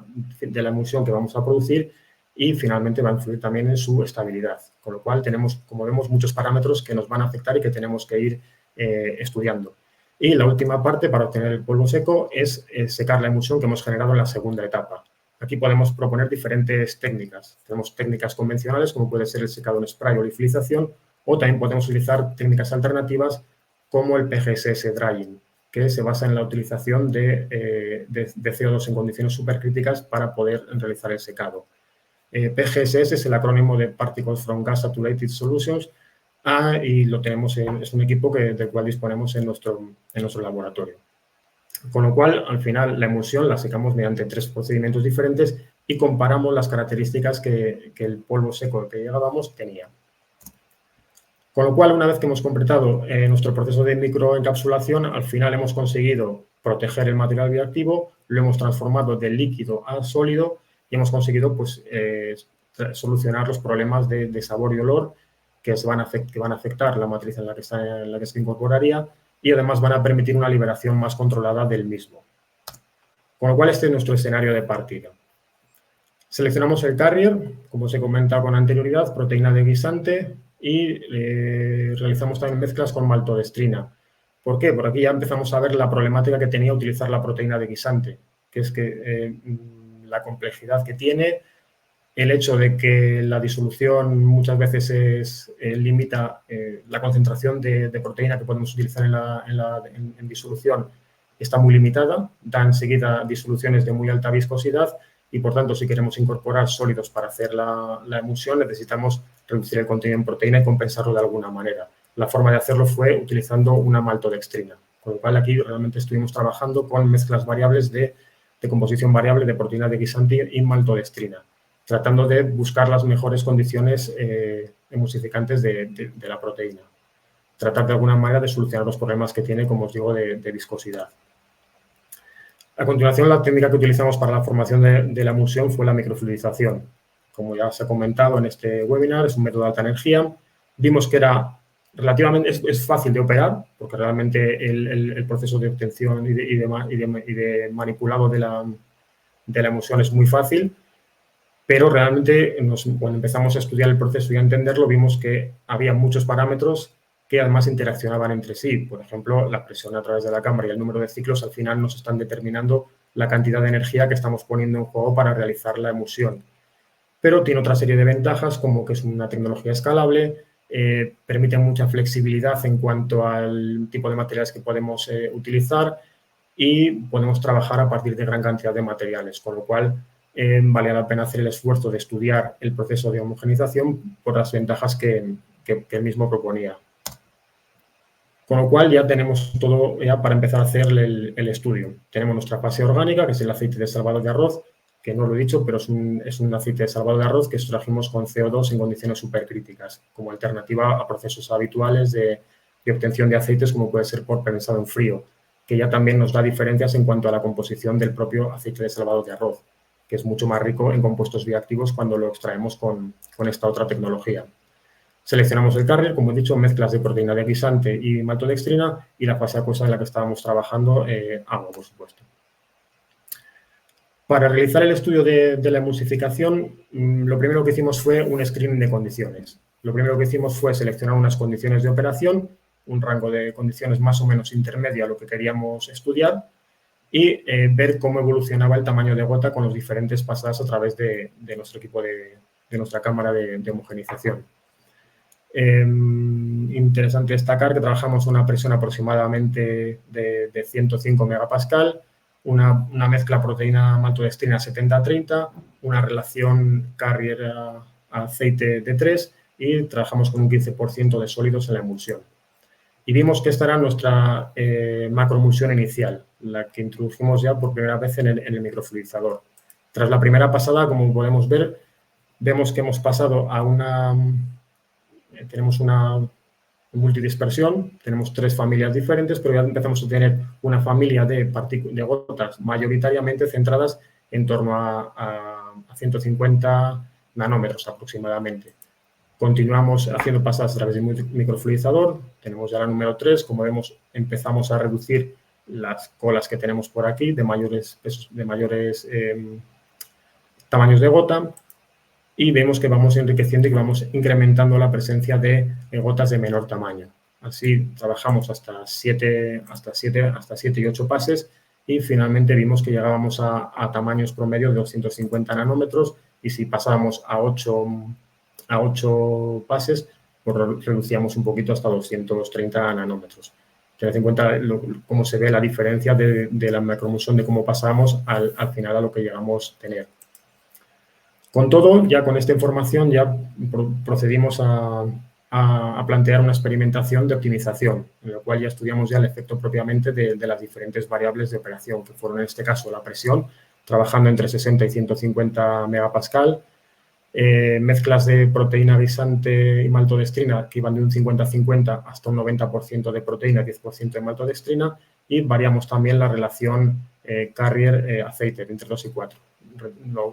emulsión que vamos a producir y finalmente va a influir también en su estabilidad. Con lo cual tenemos, como vemos, muchos parámetros que nos van a afectar y que tenemos que ir estudiando. Y la última parte para obtener el polvo seco es secar la emulsión que hemos generado en la segunda etapa. Aquí podemos proponer diferentes técnicas. Tenemos técnicas convencionales como puede ser el secado en spray o liofilización o también podemos utilizar técnicas alternativas como el PGSS drying, que se basa en la utilización de CO2 en condiciones supercríticas para poder realizar el secado. PGSS es el acrónimo de Particles from Gas Saturated Solutions y lo tenemos es un equipo del cual disponemos en nuestro laboratorio. Con lo cual, al final, la emulsión la secamos mediante 3 procedimientos diferentes y comparamos las características que el polvo seco al que llegábamos tenía. Con lo cual, una vez que hemos completado nuestro proceso de microencapsulación, al final hemos conseguido proteger el material bioactivo, lo hemos transformado de líquido a sólido y hemos conseguido pues, solucionar los problemas de sabor y olor que van a afectar la matriz en la que se incorporaría y además van a permitir una liberación más controlada del mismo. Con lo cual, este es nuestro escenario de partida. Seleccionamos el carrier, como os he comentado con anterioridad, proteína de guisante y realizamos también mezclas con maltodextrina. ¿Por qué? Porque aquí ya empezamos a ver la problemática que tenía utilizar la proteína de guisante, que es que la complejidad que tiene, el hecho de que la disolución muchas veces limita la concentración de proteína que podemos utilizar en disolución está muy limitada, da enseguida disoluciones de muy alta viscosidad y, por tanto, si queremos incorporar sólidos para hacer la emulsión, necesitamos reducir el contenido en proteína y compensarlo de alguna manera. La forma de hacerlo fue utilizando una maltodextrina, con lo cual aquí realmente estuvimos trabajando con mezclas variables de composición variable de proteína de guisante y maltodextrina, tratando de buscar las mejores condiciones emulsificantes de la proteína. Tratar de alguna manera de solucionar los problemas que tiene, como os digo, de viscosidad. A continuación, la técnica que utilizamos para la formación de la emulsión fue la microfluidización. Como ya se ha comentado en este webinar, es un método de alta energía. Vimos que era relativamente es fácil de operar, porque realmente el proceso de obtención y de manipulado de la emulsión es muy fácil, pero realmente cuando empezamos a estudiar el proceso y a entenderlo, vimos que había muchos parámetros que además interaccionaban entre sí. Por ejemplo, la presión a través de la cámara y el número de ciclos al final nos están determinando la cantidad de energía que estamos poniendo en juego para realizar la emulsión. Pero tiene otra serie de ventajas, como que es una tecnología escalable, permite mucha flexibilidad en cuanto al tipo de materiales que podemos utilizar y podemos trabajar a partir de gran cantidad de materiales, con lo cual vale la pena hacer el esfuerzo de estudiar el proceso de homogenización por las ventajas que él mismo proponía. Con lo cual ya tenemos todo ya para empezar a hacer el estudio. Tenemos nuestra fase orgánica, que es el aceite de salvado de arroz, que no lo he dicho, pero es un aceite de salvado de arroz que extrajimos con CO2 en condiciones supercríticas, como alternativa a procesos habituales de obtención de aceites, como puede ser por prensado en frío, que ya también nos da diferencias en cuanto a la composición del propio aceite de salvado de arroz, que es mucho más rico en compuestos bioactivos cuando lo extraemos con esta otra tecnología. Seleccionamos el carrier, como he dicho, mezclas de proteína de guisante y maltodextrina, y la fase acuosa en la que estábamos trabajando, agua, por supuesto. Para realizar el estudio de la emulsificación, lo primero que hicimos fue un screening de condiciones. Lo primero que hicimos fue seleccionar unas condiciones de operación, un rango de condiciones más o menos intermedio a lo que queríamos estudiar, y ver cómo evolucionaba el tamaño de gota con los diferentes pasadas a través de nuestro equipo de nuestra cámara de homogenización. Interesante destacar que trabajamos a una presión aproximadamente de 105 megapascal, una mezcla proteína maltodextrina 70-30, una relación carrier a aceite de 3 y trabajamos con un 15% de sólidos en la emulsión. Y vimos que esta era nuestra macroemulsión inicial, la que introdujimos ya por primera vez en el microfluidizador. Tras la primera pasada, como podemos ver, vemos que hemos pasado a tenemos una multidispersión, tenemos 3 familias diferentes, pero ya empezamos a tener una familia de gotas mayoritariamente centradas en torno a 150 nanómetros aproximadamente. Continuamos haciendo pasadas a través del microfluidizador, tenemos ya la número 3, como vemos empezamos a reducir las colas que tenemos por aquí de mayores tamaños de gota, y vemos que vamos enriqueciendo y que vamos incrementando la presencia de gotas de menor tamaño. Así trabajamos hasta 7 y 8 pases y finalmente vimos que llegábamos a tamaños promedio de 250 nanómetros, y si pasábamos a 8 pases, pues reducíamos un poquito hasta 230 nanómetros. Tened en cuenta cómo se ve la diferencia de la macroemulsión, de cómo pasamos al final a lo que llegamos a tener. Con todo, ya con esta información ya procedimos a plantear una experimentación de optimización, en la cual ya estudiamos ya el efecto propiamente de las diferentes variables de operación, que fueron en este caso la presión, trabajando entre 60 y 150 megapascal, mezclas de proteína guisante y maltodextrina que iban de un 50-50 hasta un 90% de proteína y 10% de maltodextrina, y variamos también la relación carrier-aceite entre 2 y 4.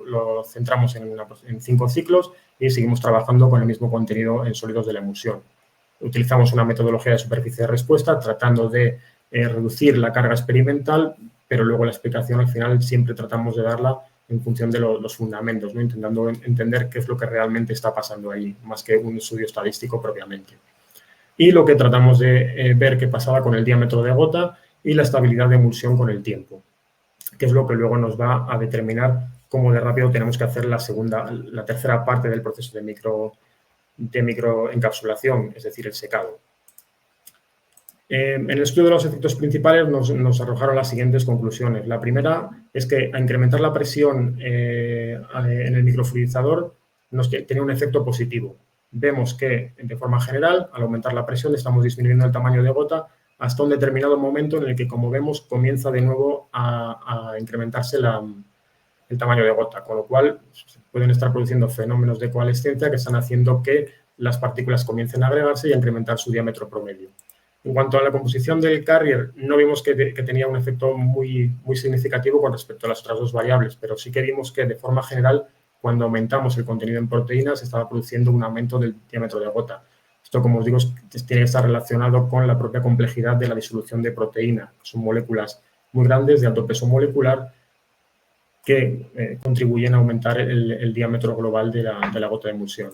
Lo centramos en 5 ciclos y seguimos trabajando con el mismo contenido en sólidos de la emulsión. Utilizamos una metodología de superficie de respuesta tratando de reducir la carga experimental, pero luego la explicación al final siempre tratamos de darla en función de los fundamentos, ¿no? Intentando entender qué es lo que realmente está pasando ahí, más que un estudio estadístico propiamente. Y lo que tratamos de ver qué pasaba con el diámetro de gota y la estabilidad de emulsión con el tiempo, que es lo que luego nos va a determinar cómo de rápido tenemos que hacer la tercera parte del proceso de microencapsulación, es decir, el secado. En el estudio de los efectos principales nos arrojaron las siguientes conclusiones. La primera es que a incrementar la presión en el microfluidizador tenía un efecto positivo. Vemos que, de forma general, al aumentar la presión estamos disminuyendo el tamaño de gota hasta un determinado momento en el que, como vemos, comienza de nuevo a incrementarse el tamaño de gota, con lo cual pueden estar produciendo fenómenos de coalescencia que están haciendo que las partículas comiencen a agregarse y a incrementar su diámetro promedio. En cuanto a la composición del carrier, no vimos que tenía un efecto muy significativo con respecto a las otras 2 variables, pero sí que vimos que, de forma general, cuando aumentamos el contenido en proteínas, estaba produciendo un aumento del diámetro de gota. Esto, como os digo, tiene que estar relacionado con la propia complejidad de la disolución de proteína. Son moléculas muy grandes, de alto peso molecular, que contribuyen a aumentar el diámetro global de la gota de emulsión.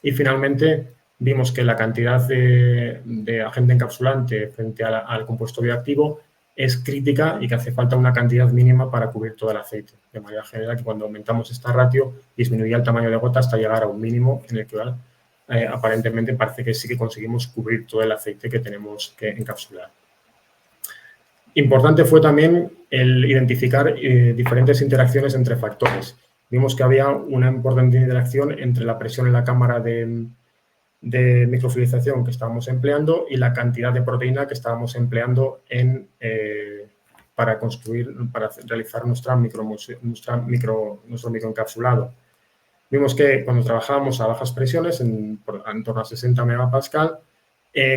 Y finalmente vimos que la cantidad de agente encapsulante frente al compuesto bioactivo es crítica y que hace falta una cantidad mínima para cubrir todo el aceite. De manera general, que cuando aumentamos esta ratio, disminuía el tamaño de gota hasta llegar a un mínimo en el que aparentemente parece que sí que conseguimos cubrir todo el aceite que tenemos que encapsular. Importante fue también el identificar diferentes interacciones entre factores. Vimos que había una importante interacción entre la presión en la cámara de microfluidización que estábamos empleando y la cantidad de proteína que estábamos empleando para realizar nuestro microencapsulado. Vimos que cuando trabajábamos a bajas presiones, en torno a 60 megapascal,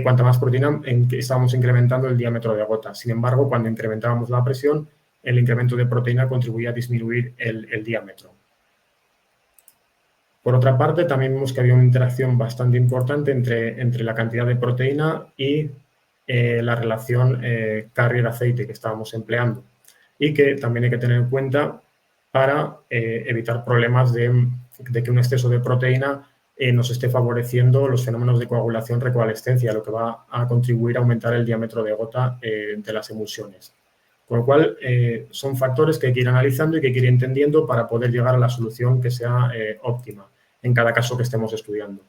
cuanta más proteína estábamos incrementando el diámetro de gota. Sin embargo, cuando incrementábamos la presión, el incremento de proteína contribuía a disminuir el diámetro. Por otra parte, también vimos que había una interacción bastante importante entre la cantidad de proteína y la relación carrier-aceite que estábamos empleando y que también hay que tener en cuenta para evitar problemas de que un exceso de proteína nos esté favoreciendo los fenómenos de coagulación-recoalescencia, lo que va a contribuir a aumentar el diámetro de gota de las emulsiones. Con lo cual, son factores que hay que ir analizando y que hay que ir entendiendo para poder llegar a la solución que sea óptima en cada caso que estemos estudiando.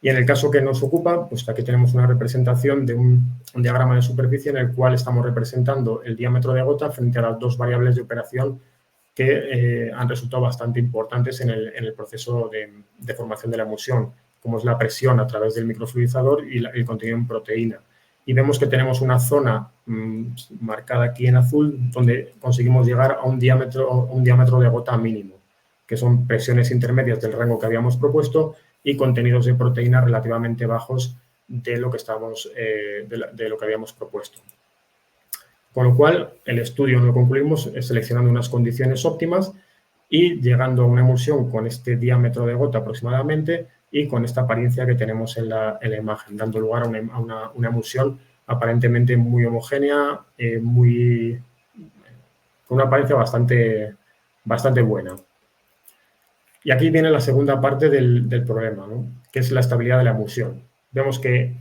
Y en el caso que nos ocupa, pues aquí tenemos una representación de un diagrama de superficie en el cual estamos representando el diámetro de gota frente a las dos variables de operación que han resultado bastante importantes en el proceso de formación de la emulsión, como es la presión a través del microfluidizador y el contenido en proteína. Y vemos que tenemos una zona marcada aquí en azul donde conseguimos llegar a un diámetro de gota mínimo, que son presiones intermedias del rango que habíamos propuesto y contenidos de proteína relativamente bajos de lo que habíamos propuesto. Con lo cual, el estudio lo concluimos seleccionando unas condiciones óptimas y llegando a una emulsión con este diámetro de gota aproximadamente y con esta apariencia que tenemos en la imagen, dando lugar a una emulsión aparentemente muy homogénea, con una apariencia bastante buena. Y aquí viene la segunda parte del problema, ¿no? Que es la estabilidad de la emulsión. Vemos que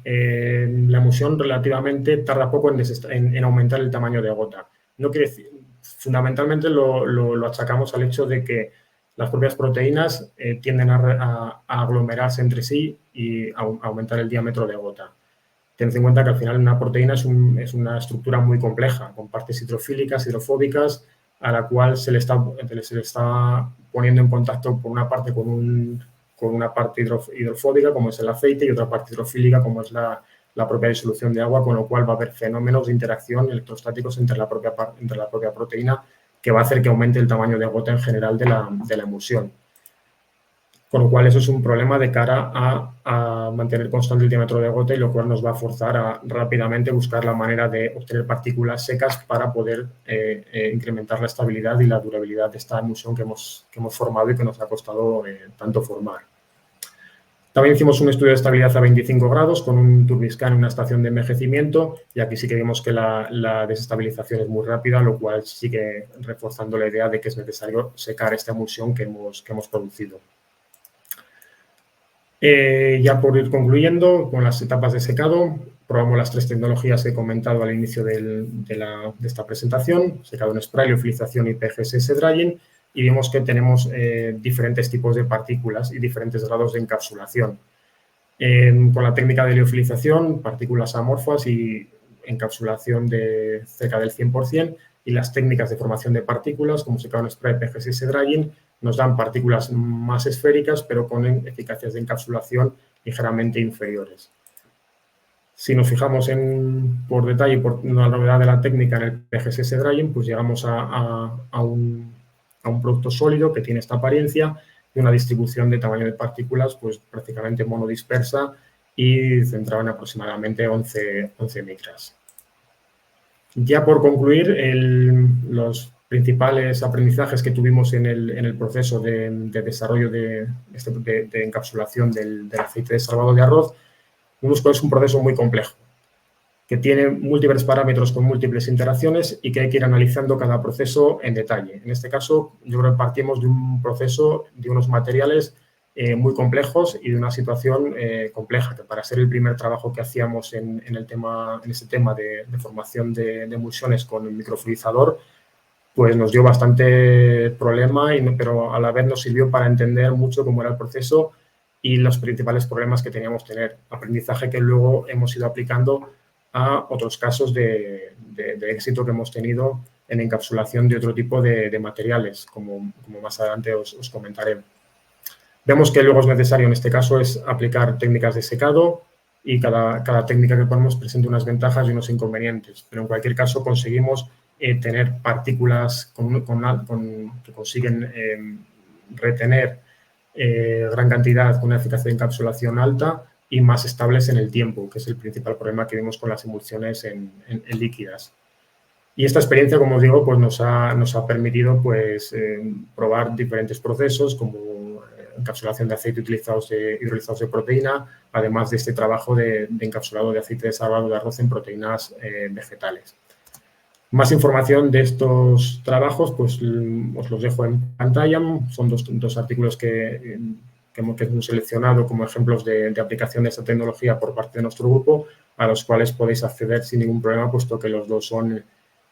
la emulsión relativamente tarda poco en aumentar el tamaño de gota. No quiere decir, fundamentalmente lo achacamos al hecho de que las propias proteínas tienden a aglomerarse entre sí y a aumentar el diámetro de gota. Tened en cuenta que al final una proteína es una estructura muy compleja, con partes hidrofílicas, hidrofóbicas, a la cual se le está poniendo en contacto por una parte con una parte hidrofóbica, como es el aceite, y otra parte hidrofílica, como es la propia disolución de agua, con lo cual va a haber fenómenos de interacción electrostáticos entre la propia proteína que va a hacer que aumente el tamaño de gota en general de la emulsión. Con lo cual, eso es un problema de cara a mantener constante el diámetro de gota y lo cual nos va a forzar a rápidamente buscar la manera de obtener partículas secas para poder incrementar la estabilidad y la durabilidad de esta emulsión que hemos formado y que nos ha costado tanto formar. También hicimos un estudio de estabilidad a 25 grados con un turbiscan en una estación de envejecimiento y aquí sí que vemos que la desestabilización es muy rápida, lo cual sigue reforzando la idea de que es necesario secar esta emulsión que hemos producido. Ya por ir concluyendo con las etapas de secado, probamos las tres tecnologías que he comentado al inicio de esta presentación, secado en spray, liofilización y PGSS drying, y vimos que tenemos diferentes tipos de partículas y diferentes grados de encapsulación. Con la técnica de liofilización, partículas amorfas y encapsulación de cerca del 100%, y las técnicas de formación de partículas, como secado en spray, PGSS drying, nos dan partículas más esféricas, pero con eficacias de encapsulación ligeramente inferiores. Si nos fijamos por detalle, por una novedad de la técnica en el PGSS drying, pues llegamos a un producto sólido que tiene esta apariencia y una distribución de tamaño de partículas pues prácticamente monodispersa y centrada en aproximadamente 11 micras. Ya por concluir, los principales aprendizajes que tuvimos en el proceso de desarrollo de encapsulación del aceite de salvado de arroz, vimos que es un proceso muy complejo. que tiene múltiples parámetros con múltiples interacciones y que hay que ir analizando cada proceso en detalle. En este caso, yo creo que partimos de un proceso, de unos materiales muy complejos y de una situación compleja, que para ser el primer trabajo que hacíamos en este tema de formación de emulsiones con el microfluidizador, pues nos dio bastante problema, pero a la vez nos sirvió para entender mucho cómo era el proceso y los principales problemas que teníamos que tener. Aprendizaje que luego hemos ido aplicando a otros casos de éxito que hemos tenido en encapsulación de otro tipo de materiales, como más adelante os comentaré. Vemos que luego es necesario, en este caso, es aplicar técnicas de secado y cada técnica que ponemos presenta unas ventajas y unos inconvenientes, pero en cualquier caso conseguimos tener partículas que consiguen retener gran cantidad con una eficacia de encapsulación alta y más estables en el tiempo, que es el principal problema que vimos con las emulsiones en líquidas. Y esta experiencia, como os digo, pues nos ha permitido pues, probar diferentes procesos como encapsulación de aceite hidrolizados de proteína, además de este trabajo de encapsulado de aceite de salvado de arroz en proteínas vegetales. Más información de estos trabajos, pues os los dejo en pantalla. Son dos artículos que hemos seleccionado como ejemplos de aplicación de esta tecnología por parte de nuestro grupo, a los cuales podéis acceder sin ningún problema, puesto que los dos son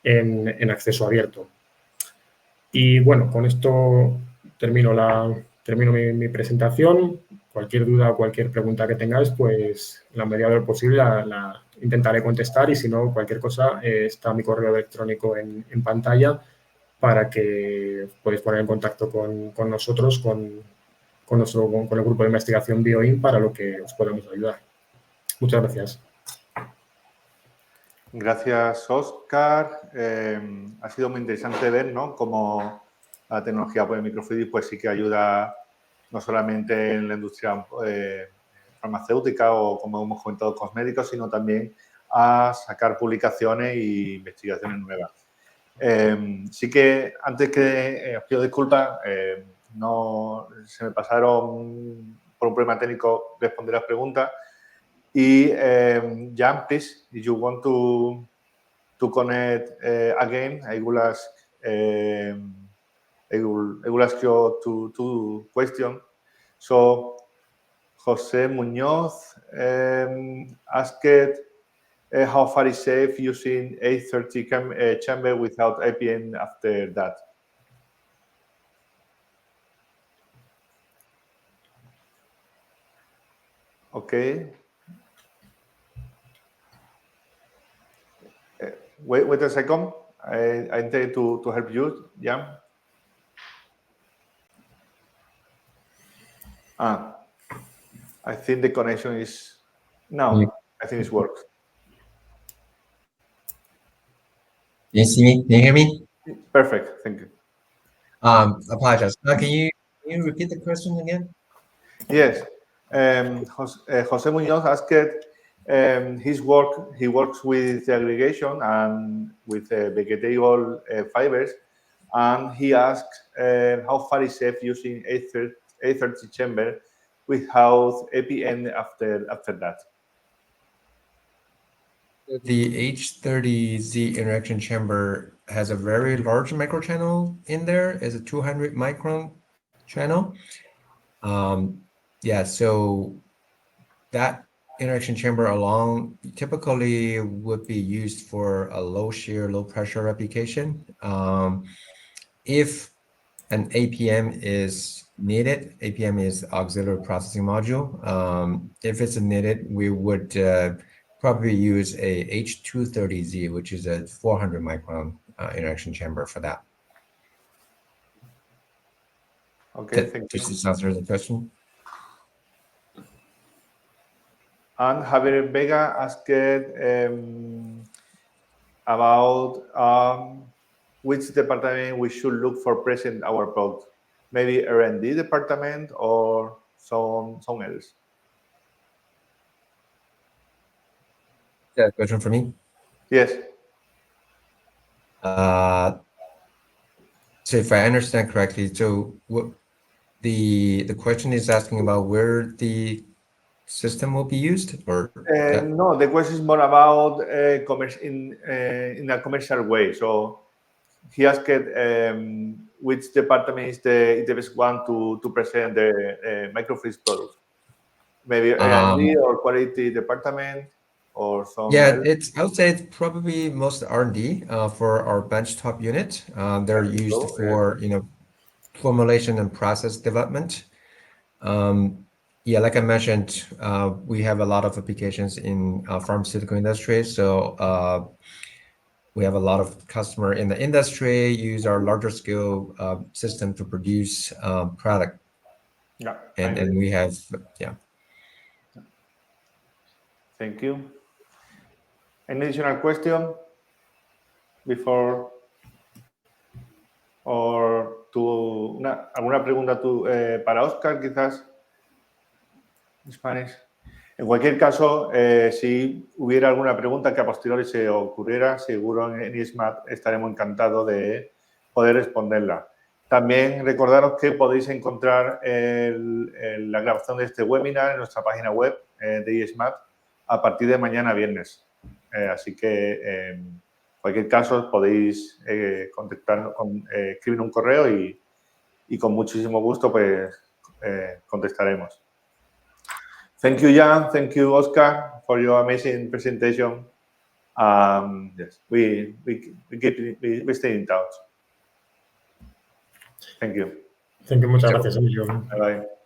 en acceso abierto. Y bueno, con esto termino mi presentación. Cualquier duda o cualquier pregunta que tengáis, pues en la medida de lo posible la intentaré contestar, y si no, cualquier cosa, está mi correo electrónico en pantalla para que podáis poner en contacto con nosotros, con el grupo de investigación BioIN, para lo que os podamos ayudar. Muchas gracias. Gracias, Óscar. Ha sido muy interesante ver, ¿no?, cómo la tecnología por el microfluidic pues sí que ayuda no solamente en la industria farmacéutica o, como hemos comentado, cosméticos, sino también a sacar publicaciones e investigaciones nuevas. Sí que, antes que os pido disculpas, no se me pasaron por un problema técnico responder las preguntas. Y Jan, please, if you want to connect again, I will ask you two questions. So José Muñoz asked how far is safe using A30 chamber without APM after that? Okay. Wait a second. I intend to help you, Jan. I think the connection is now. I think it's worked. Can you see me? Can you hear me? Perfect. Thank you. Apologize. Can you repeat the question again? Yes. José Muñoz asked he works with aggregation and with vegetable fibers, and he asks how far is safe using A30 chamber without APM after that. The H30Z interaction chamber has a very large microchannel in there. It's a 200 micron channel. Yeah, so that interaction chamber alone typically would be used for a low shear, low pressure application. If an APM is needed, APM is auxiliary processing module. If it's needed, we would probably use a H230Z, which is a 400 micron interaction chamber for that. Okay, thank you. Does this answer the question? And Javier Vega asked about which department we should look for present our product. Maybe R&D department or some else. Yeah, question for me? Yes. So if I understand correctly, so what the question is asking about where the system will be used, or no, the question is more about commerce in a commercial way. So he asked which department is the best one to present the microfreeze product. Maybe R&D or quality department or some. Yeah, I would say it's probably most R&D for our benchtop unit. They're used for formulation and process development. Yeah, like I mentioned, we have a lot of applications in pharmaceutical industry. So we have a lot of customer in the industry use our larger scale system to produce product. Yeah. And we have, yeah. Thank you. Any additional question before or alguna pregunta para Oscar, quizás? Spanish. En cualquier caso, si hubiera alguna pregunta que a posteriori se ocurriera, seguro en ISMAT estaremos encantados de poder responderla. También recordaros que podéis encontrar la grabación de este webinar en nuestra página web de ISMAT a partir de mañana viernes. Así que, en cualquier caso, podéis contactarnos, escribir un correo y con muchísimo gusto pues, contestaremos. Thank you, Jan. Thank you, Oscar, for your amazing presentation. Yes, we stay in touch. Thank you. Muchas gracias, Emilio. Bye-bye.